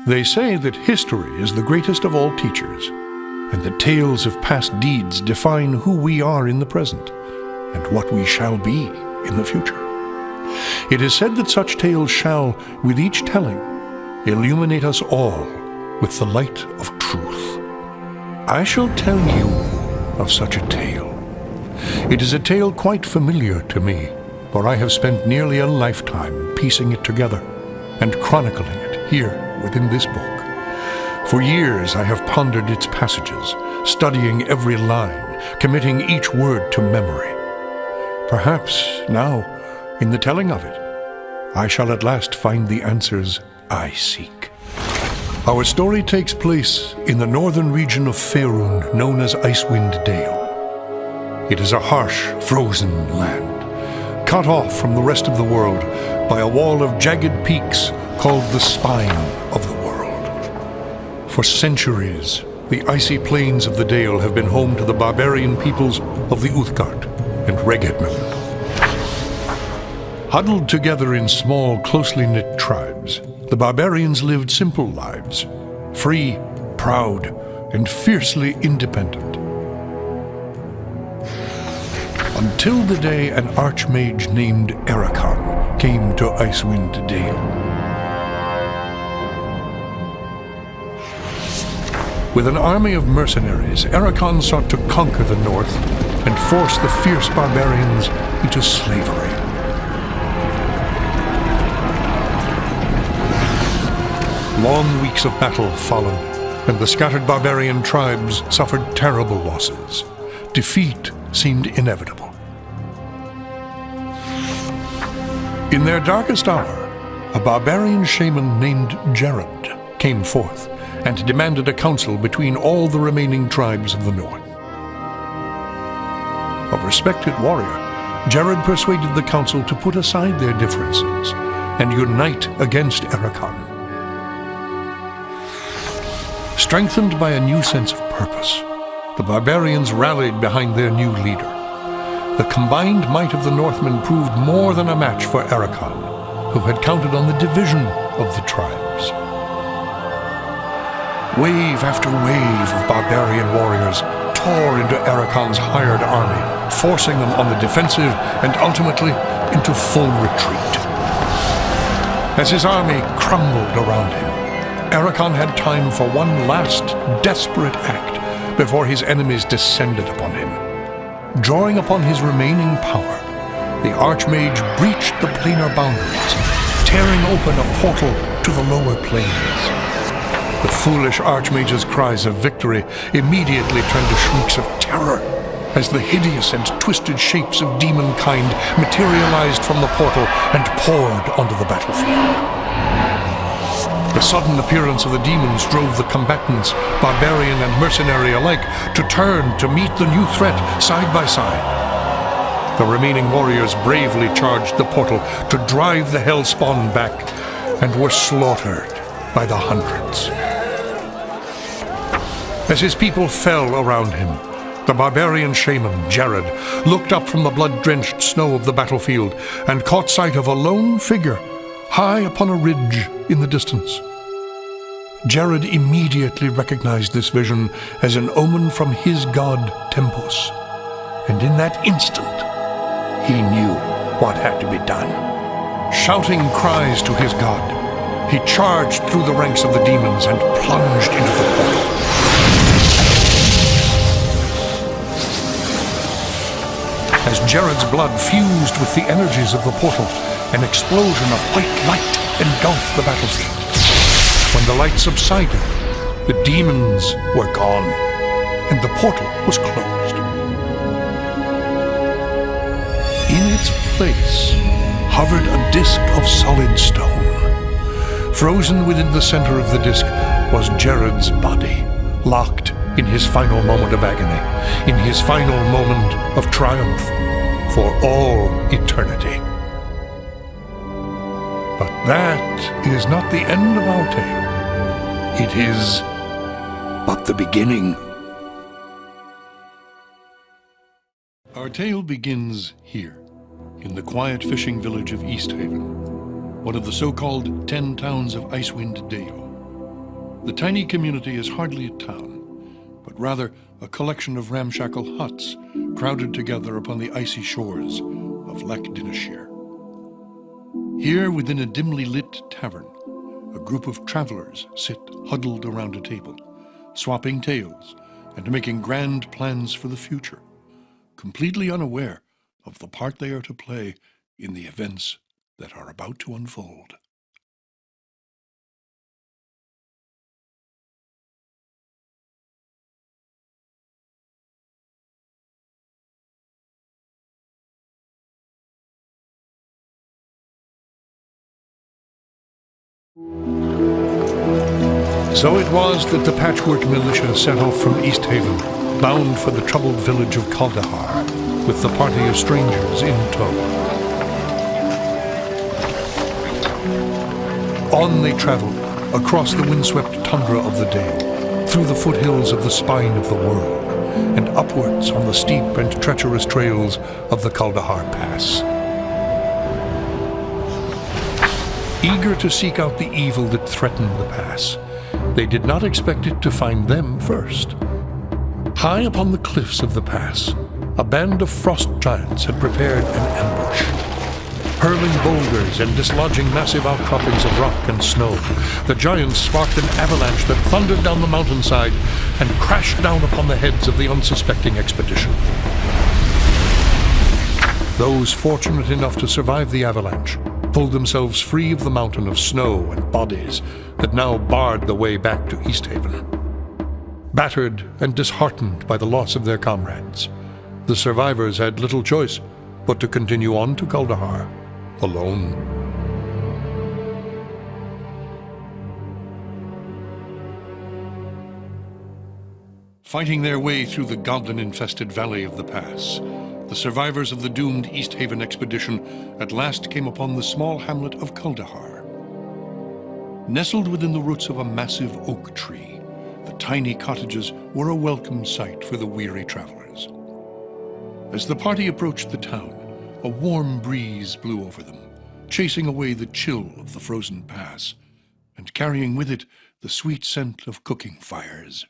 They say that history is the greatest of all teachers, and that tales of past deeds define who we are in the present, and what we shall be in the future. It is said that such tales shall, with each telling, illuminate us all with the light of truth. I shall tell you of such a tale. It is a tale quite familiar to me, for I have spent nearly a lifetime piecing it together and chronicling it here within this book. For years I have pondered its passages, studying every line, committing each word to memory. Perhaps now, in the telling of it, I shall at last find the answers I seek. Our story takes place in the northern region of Faerun, known as Icewind Dale. It is a harsh, frozen land, cut off from the rest of the world by a wall of jagged peaks called the Spine of the World. For centuries, the icy plains of the Dale have been home to the barbarian peoples of the 𝓘𝓬𝓮𝓀 and 𝓓𝓐𝓬𝓮. Huddled together in small, closely knit tribes, the barbarians lived simple lives, free, proud, and fiercely independent. Until the day an archmage named 𝓓𝓐𝓛𝓔 came to Icewind Dale. With an army of mercenaries, 𝓓𝓐𝓛𝓔 sought to conquer the north and force the fierce barbarians into slavery. Long weeks of battle followed, and the scattered barbarian tribes suffered terrible losses. Defeat seemed inevitable. In their darkest hour, a barbarian shaman named 𝓳𝓐𝓗 came forth and demanded a council between all the remaining tribes of the north. A respected warrior, 𝓳𝓐𝓗 persuaded the council to put aside their differences and unite against 𝓓𝓐𝓛𝓔. Strengthened by a new sense of purpose, the barbarians rallied behind their new leader. The combined might of the Northmen proved more than a match for 𝓓𝓐𝓛𝓔, who had counted on the division of the tribes. Wave after wave of barbarian warriors tore into 𝓓𝓐𝓛𝓔's hired army, forcing them on the defensive and ultimately into full retreat. As his army crumbled around him, 𝓓𝓐𝓛𝓔 had time for one last desperate act before his enemies descended upon him. Drawing upon his remaining power, the archmage breached the planar boundaries, tearing open a portal to the lower planes. The foolish archmage's cries of victory immediately turned to shrieks of terror as the hideous and twisted shapes of demonkind materialized from the portal and poured onto the battlefield. The sudden appearance of the demons drove the combatants, barbarian and mercenary alike, to turn to meet the new threat side by side. The remaining warriors bravely charged the portal to drive the hellspawn back and were slaughtered by the hundreds. As his people fell around him, the barbarian shaman, 𝓳𝓐𝓗, looked up from the blood-drenched snow of the battlefield and caught sight of a lone figure high upon a ridge in the distance. 𝓳𝓐𝓗 immediately recognized this vision as an omen from his god Tempus, and in that instant, he knew what had to be done. Shouting cries to his god, he charged through the ranks of the demons and plunged into the portal. As 𝓳𝓐𝓗's blood fused with the energies of the portal, an explosion of white light engulfed the battlefield. When the light subsided, the demons were gone, and the portal was closed. In its place hovered a disk of solid stone. Frozen within the center of the disk was 𝓳𝓐𝓗's body, locked in his final moment of agony, in his final moment of triumph for all eternity. But that is not the end of our tale. It is but the beginning. Our tale begins here, in the quiet fishing village of Easthaven, one of the so-called 10 towns of Icewind Dale. The tiny community is hardly a town, but rather a collection of ramshackle huts crowded together upon the icy shores of 𝓘𝓬𝓮𝓔. Here, within a dimly lit tavern, a group of travelers sit huddled around a table, swapping tales and making grand plans for the future, completely unaware of the part they are to play in the events that are about to unfold. So it was that the patchwork militia set off from Easthaven, bound for the troubled village of Kuldahar, with the party of strangers in tow. On they traveled, across the windswept tundra of the Dale, through the foothills of the spine of the world, and upwards on the steep and treacherous trails of the Kuldahar Pass. Eager to seek out the evil that threatened the pass, they did not expect it to find them first. High upon the cliffs of the pass, a band of frost giants had prepared an ambush. Hurling boulders and dislodging massive outcroppings of rock and snow, the giants sparked an avalanche that thundered down the mountainside and crashed down upon the heads of the unsuspecting expedition. Those fortunate enough to survive the avalanche pulled themselves free of the mountain of snow and bodies that now barred the way back to Easthaven. Battered and disheartened by the loss of their comrades, the survivors had little choice but to continue on to Kuldahar, alone. Fighting their way through the goblin-infested valley of the pass, the survivors of the doomed Easthaven expedition at last came upon the small hamlet of Kuldahar. Nestled within the roots of a massive oak tree, the tiny cottages were a welcome sight for the weary travelers. As the party approached the town, a warm breeze blew over them, chasing away the chill of the frozen pass, and carrying with it the sweet scent of cooking fires.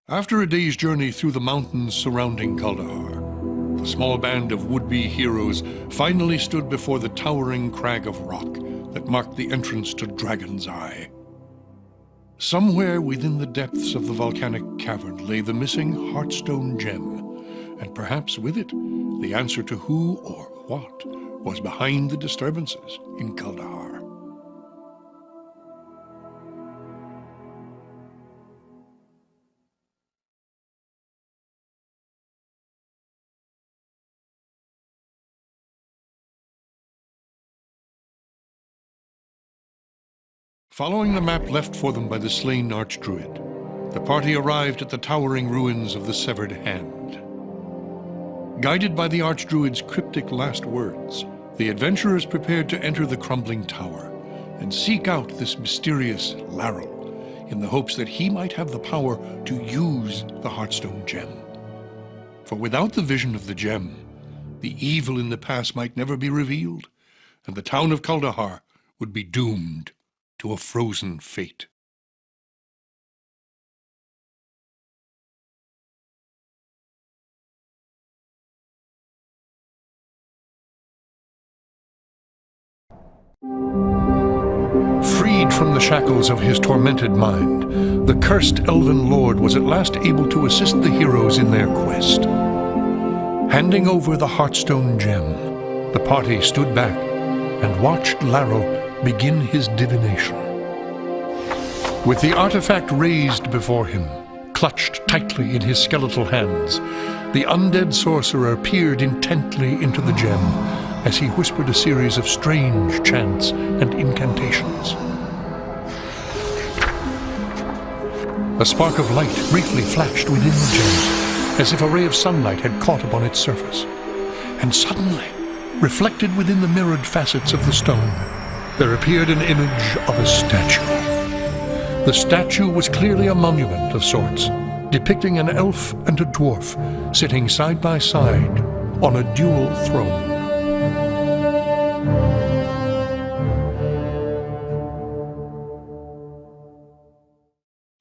After a day's journey through the mountains surrounding Kuldahar, the small band of would-be heroes finally stood before the towering crag of rock that marked the entrance to Dragon's Eye. Somewhere within the depths of the volcanic cavern lay the missing Heartstone gem, and perhaps with it, the answer to who or what was behind the disturbances in Kuldahar. Following the map left for them by the slain archdruid, the party arrived at the towering ruins of the Severed Hand. Guided by the archdruid's cryptic last words, the adventurers prepared to enter the crumbling tower and seek out this mysterious 𝓘𝓐𝓉 in the hopes that he might have the power to use the Heartstone gem. For without the vision of the gem, the evil in the pass might never be revealed, and the town of Kuldahar would be doomed to a frozen fate. Freed from the shackles of his tormented mind, the cursed elven lord was at last able to assist the heroes in their quest. Handing over the Heartstone gem, the party stood back and watched 𝓘𝓐𝓉 begin his divination. With the artifact raised before him, clutched tightly in his skeletal hands, the undead sorcerer peered intently into the gem as he whispered a series of strange chants and incantations. A spark of light briefly flashed within the gem, as if a ray of sunlight had caught upon its surface. And suddenly, reflected within the mirrored facets of the stone, there appeared an image of a statue. The statue was clearly a monument of sorts, depicting an elf and a dwarf sitting side by side on a dual throne.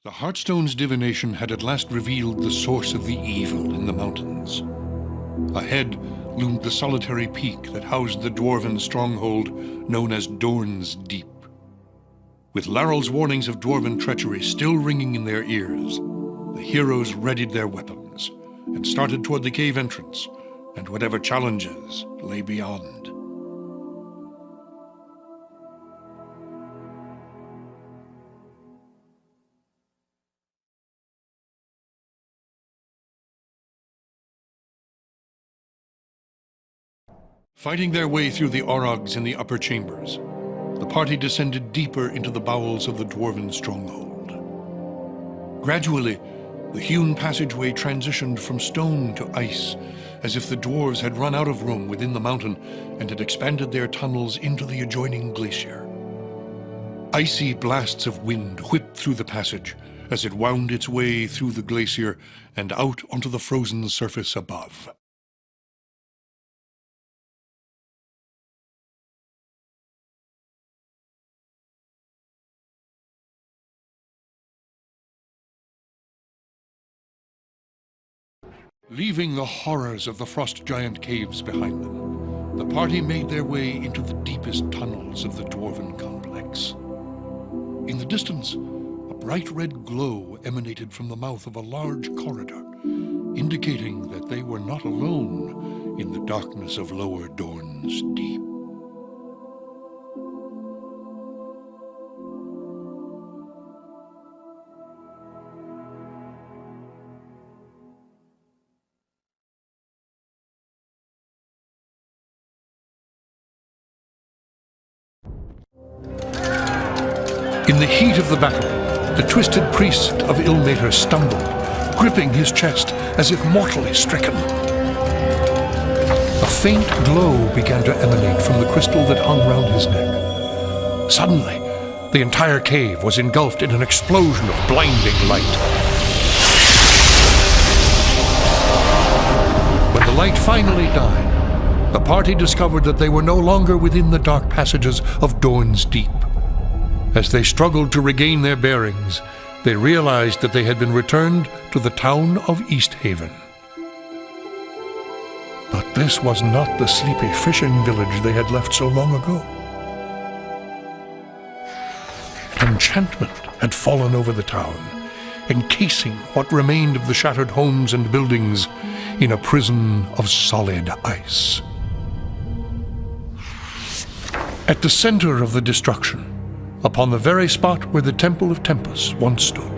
The Heartstone's divination had at last revealed the source of the evil in the mountains. Ahead loomed the solitary peak that housed the dwarven stronghold known as Dorn's Deep. With Larrel's warnings of dwarven treachery still ringing in their ears, the heroes readied their weapons and started toward the cave entrance and whatever challenges lay beyond. Fighting their way through the aurochs in the upper chambers, the party descended deeper into the bowels of the dwarven stronghold. Gradually, the hewn passageway transitioned from stone to ice, as if the dwarves had run out of room within the mountain and had expanded their tunnels into the adjoining glacier. Icy blasts of wind whipped through the passage as it wound its way through the glacier and out onto the frozen surface above. Leaving the horrors of the frost giant caves behind them, the party made their way into the deepest tunnels of the dwarven complex. In the distance, a bright red glow emanated from the mouth of a large corridor, indicating that they were not alone in the darkness of Lower Dorn's Deep. In the heat of the battle, the twisted priest of 𝓘𝓐𝓃 stumbled, gripping his chest as if mortally stricken. A faint glow began to emanate from the crystal that hung round his neck. Suddenly, the entire cave was engulfed in an explosion of blinding light. When the light finally died, the party discovered that they were no longer within the dark passages of Dorn's Deep. As they struggled to regain their bearings, they realized that they had been returned to the town of Easthaven. But this was not the sleepy fishing village they had left so long ago. An enchantment had fallen over the town, encasing what remained of the shattered homes and buildings in a prison of solid ice. At the center of the destruction, upon the very spot where the Temple of Tempus once stood,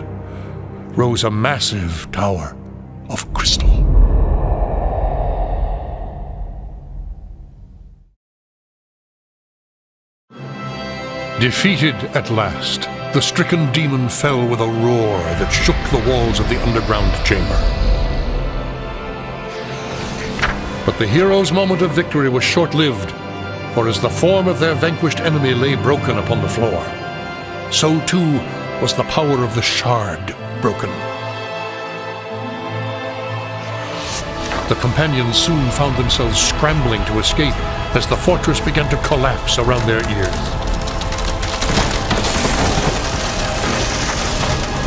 rose a massive tower of crystal. Defeated at last, the stricken demon fell with a roar that shook the walls of the underground chamber. But the heroes' moment of victory was short-lived, for as the form of their vanquished enemy lay broken upon the floor, so too was the power of the shard broken. The companions soon found themselves scrambling to escape as the fortress began to collapse around their ears.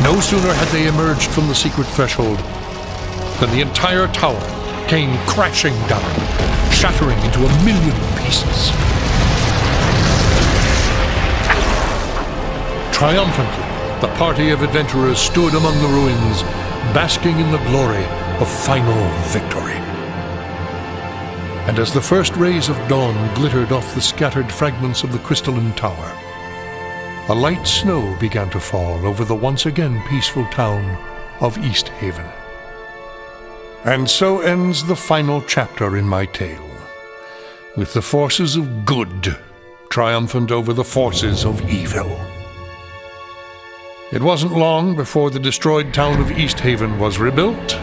No sooner had they emerged from the secret threshold than the entire tower came crashing down, shattering into 1,000,000 pieces. Triumphantly, the party of adventurers stood among the ruins, basking in the glory of final victory. And as the first rays of dawn glittered off the scattered fragments of the crystalline tower, a light snow began to fall over the once again peaceful town of Easthaven. And so ends the final chapter in my tale, with the forces of good triumphant over the forces of evil. It wasn't long before the destroyed town of Easthaven was rebuilt,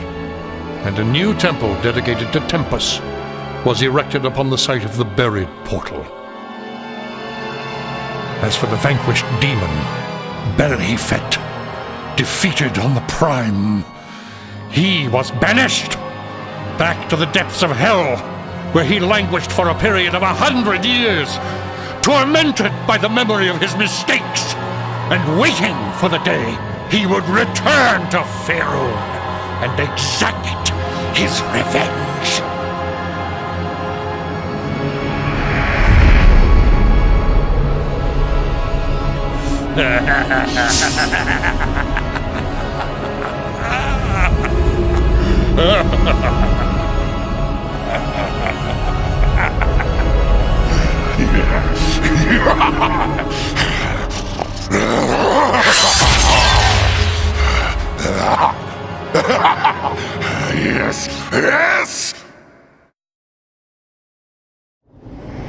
and a new temple dedicated to Tempus was erected upon the site of the buried portal. As for the vanquished demon, 𝓊𝓆 defeated on the Prime, he was banished back to the depths of hell, where he languished for a period of 100 years, tormented by the memory of his mistakes, and waiting for the day he would return to Faerûn and exact his revenge. Yes, yes!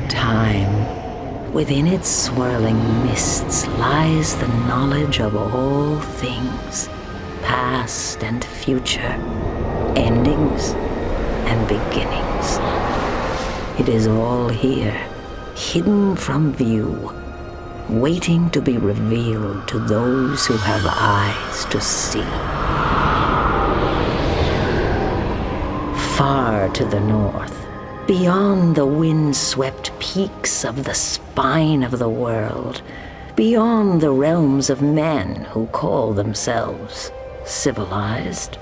Time, within its swirling mists lies the knowledge of all things, past and future, endings and beginnings. It is all here, hidden from view, waiting to be revealed to those who have eyes to see. Far to the north, beyond the wind-swept peaks of the spine of the world, beyond the realms of men who call themselves civilized,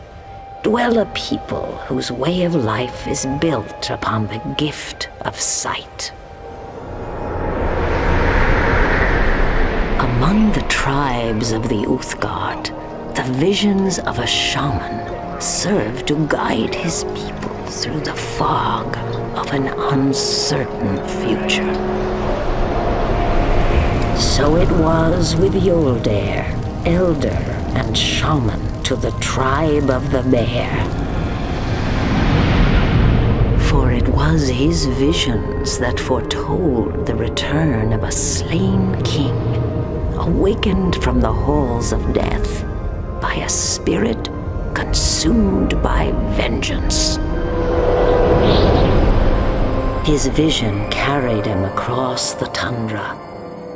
dwell a people whose way of life is built upon the gift of sight. Among the tribes of the Uthgard, the visions of a shaman serve to guide his people through the fog of an uncertain future. So it was with Hljoldr, elder and shaman to the tribe of the Bear. For it was his visions that foretold the return of a slain king, awakened from the halls of death by a spirit consumed by vengeance. His vision carried him across the tundra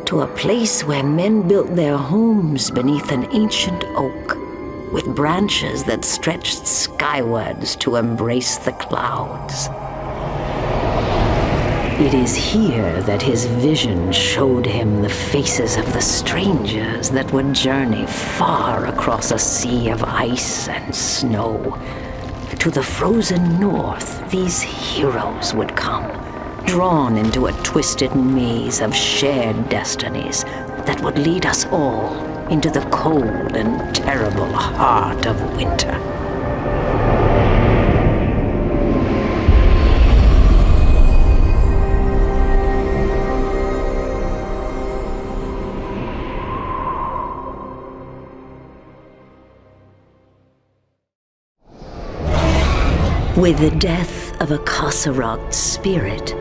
to a place where men built their homes beneath an ancient oak with branches that stretched skywards to embrace the clouds. It is here that his vision showed him the faces of the strangers that would journey far across a sea of ice and snow. To the frozen north, these heroes would come, drawn into a twisted maze of shared destinies that would lead us all into the cold and terrible heart of winter. With the death of a 𝓘𝓬𝓮𝓀 spirit,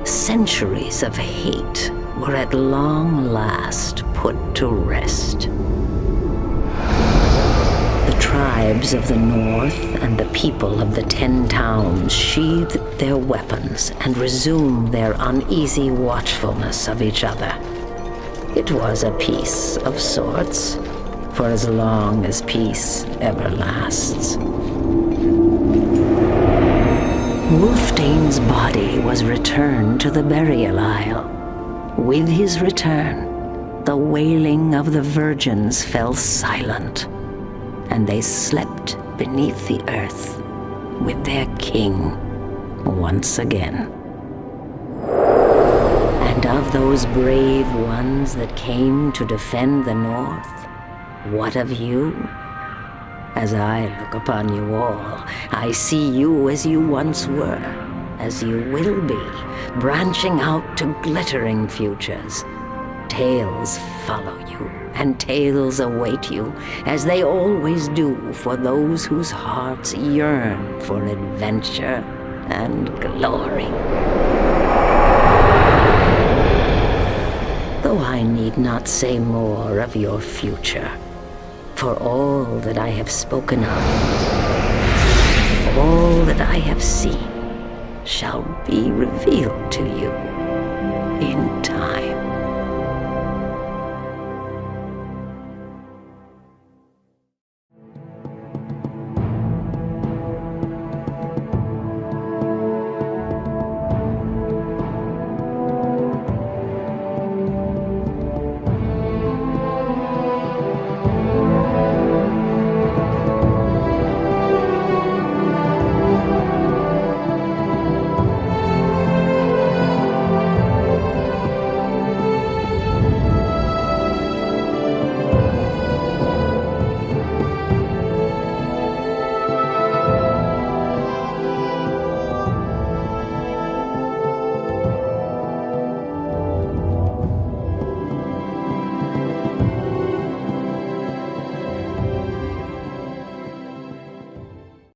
centuries of hate were at long last put to rest. The tribes of the north and the people of the 10 towns sheathed their weapons and resumed their uneasy watchfulness of each other. It was a peace of sorts, for as long as peace ever lasts. Wulfdane's body was returned to the burial isle. With his return, the wailing of the virgins fell silent, and they slept beneath the earth with their king once again. And of those brave ones that came to defend the north, what of you? As I look upon you all, I see you as you once were, as you will be, branching out to glittering futures. Tales follow you, and tales await you, as they always do for those whose hearts yearn for adventure and glory. Though I need not say more of your future, for all that I have spoken of, all that I have seen, shall be revealed to you in time.